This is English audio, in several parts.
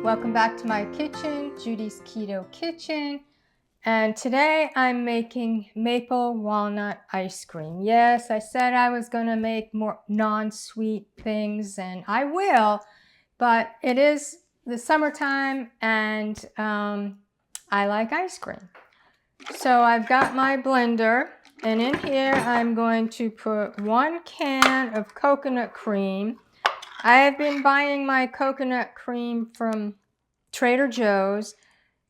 Welcome back to my kitchen, Judy's Keto Kitchen. And today I'm making maple walnut ice cream. Yes, I said I was going to make more non-sweet things, and I will, but it is the summertime and I like ice cream. So I've got my blender, and in here I'm going to put 1 can of coconut cream. I have been buying my coconut cream from Trader Joe's.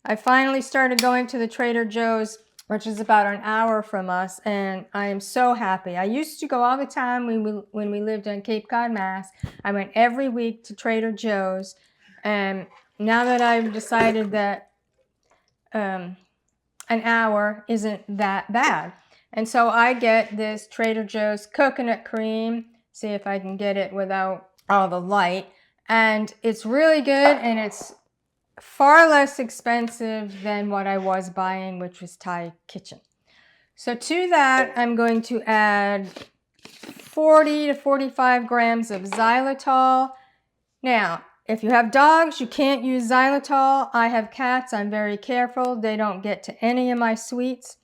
I finally started going to the Trader Joe's, which is about an hour from us, and I am so happy. I used to go all the time when we lived in Cape Cod, Mass. I went every week to Trader Joe's, and now that I've decided that an hour isn't that bad, and so I get this Trader Joe's coconut cream. See if I can get it without all the light. And it's really good, and it's far less expensive than what I was buying, which was Thai Kitchen. So to that, I'm going to add 40 to 45 grams of xylitol. Now, if you have dogs, you can't use xylitol. I have cats. I'm very careful. They don't get to any of my sweets.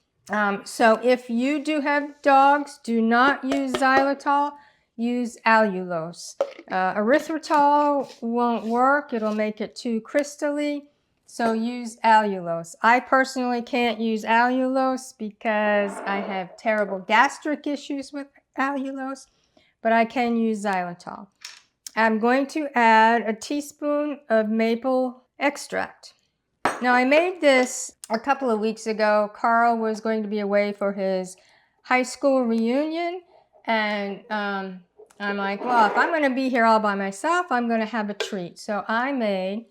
So if you do have dogs, do not use xylitol. Use allulose. Erythritol won't work. It'll make it too crystally. So use allulose. I personally can't use allulose because I have terrible gastric issues with allulose, but I can use xylitol. I'm going to add a teaspoon of maple extract. Now, I made this a couple of weeks ago. Carl was going to be away for his high school reunion, and I'm like, well, if I'm going to be here all by myself, I'm going to have a treat. So I made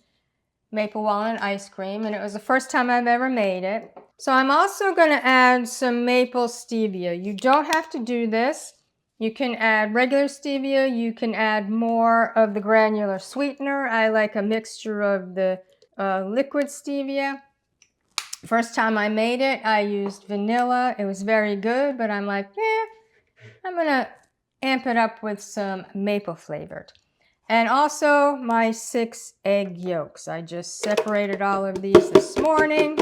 maple walnut ice cream, and it was the first time I've ever made it. So I'm also going to add some maple stevia. You don't have to do this. You can add regular stevia. You can add more of the granular sweetener. I like a mixture of the liquid stevia. First time I made it, I used vanilla. It was very good, but I'm like, I'm going to amp it up with some maple flavored. And also my 6 egg yolks. I just separated all of these this morning,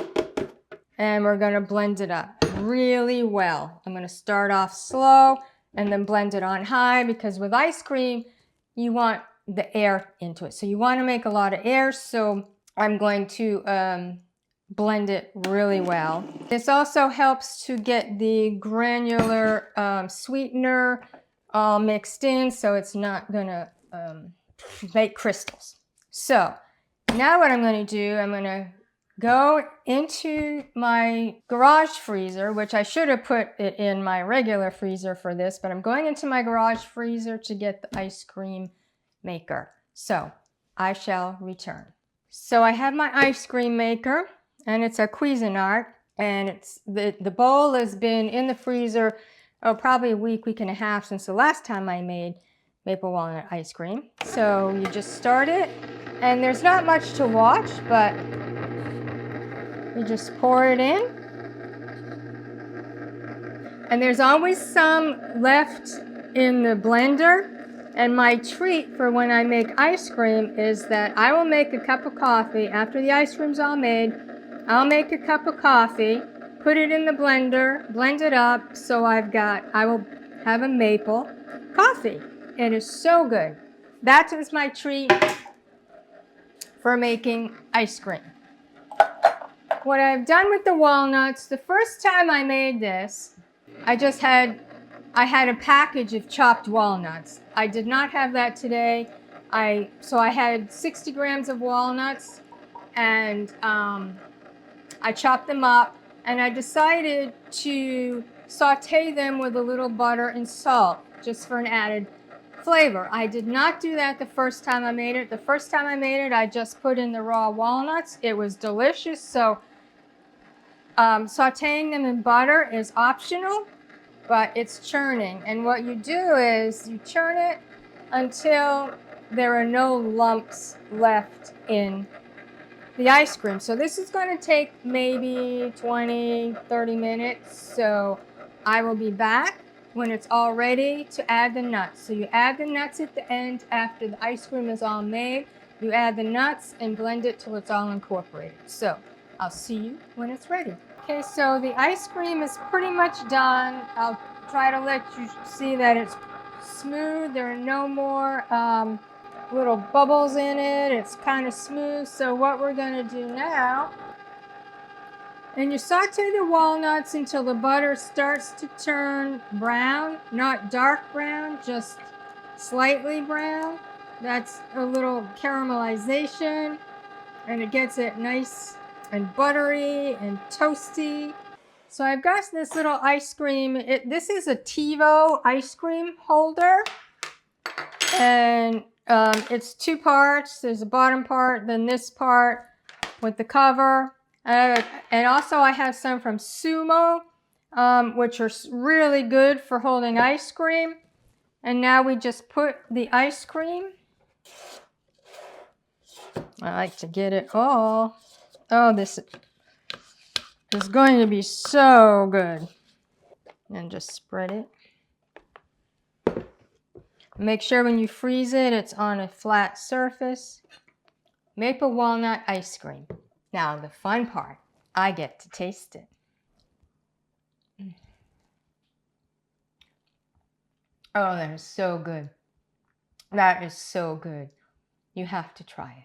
and we're going to blend it up really well. I'm going to start off slow and then blend it on high, because with ice cream, you want the air into it. So you want to make a lot of air, so I'm going to blend it really well. This also helps to get the granular sweetener all mixed in, so it's not going to make crystals. So now what I'm going to do, I'm going to go into my garage freezer, which I should have put it in my regular freezer for this, but I'm going into my garage freezer to get the ice cream maker. So I shall return. So I have my ice cream maker, and it's a Cuisinart, and it's the bowl has been in the freezer probably a week and a half since the last time I made maple walnut ice cream. So you just start it, and there's not much to watch, but you just pour it in. And there's always some left in the blender. And my treat for when I make ice cream is that I will make a cup of coffee. After the ice cream's all made, I'll make a cup of coffee, put it in the blender, blend it up, so I will have a maple coffee. It is so good. That is my treat for making ice cream. What I've done with the walnuts, the first time I made this, I had a package of chopped walnuts. I did not have that today. So I had 60 grams of walnuts, and I chopped them up, and I decided to saute them with a little butter and salt, just for an added flavor. I did not do that the first time I made it. The first time I made it, I just put in the raw walnuts. It was delicious. So sauteing them in butter is optional, but it's churning. And what you do is you churn it until there are no lumps left in the ice cream. So this is going to take maybe 20-30 minutes. So I will be back when it's all ready to add the nuts. So you add the nuts at the end after the ice cream is all made. You add the nuts and blend it till it's all incorporated. So I'll see you when it's ready. Okay, so the ice cream is pretty much done. I'll try to let you see that it's smooth. There are no more little bubbles in it. It's kind of smooth. So what we're going to do now, and you saute the walnuts until the butter starts to turn brown, not dark brown, just slightly brown. That's a little caramelization, and it gets it nice and buttery and toasty. So I've got this little ice cream. This is a TiVo ice cream holder, and it's two parts. There's a bottom part, then this part with the cover. And also I have some from Sumo, which are really good for holding ice cream. And now we just put the ice cream. I like to get it all. Oh, this is going to be so good. And just spread it. Make sure when you freeze it, it's on a flat surface. Maple walnut ice cream. Now the fun part, I get to taste it. Oh, that is so good. That is so good. You have to try it.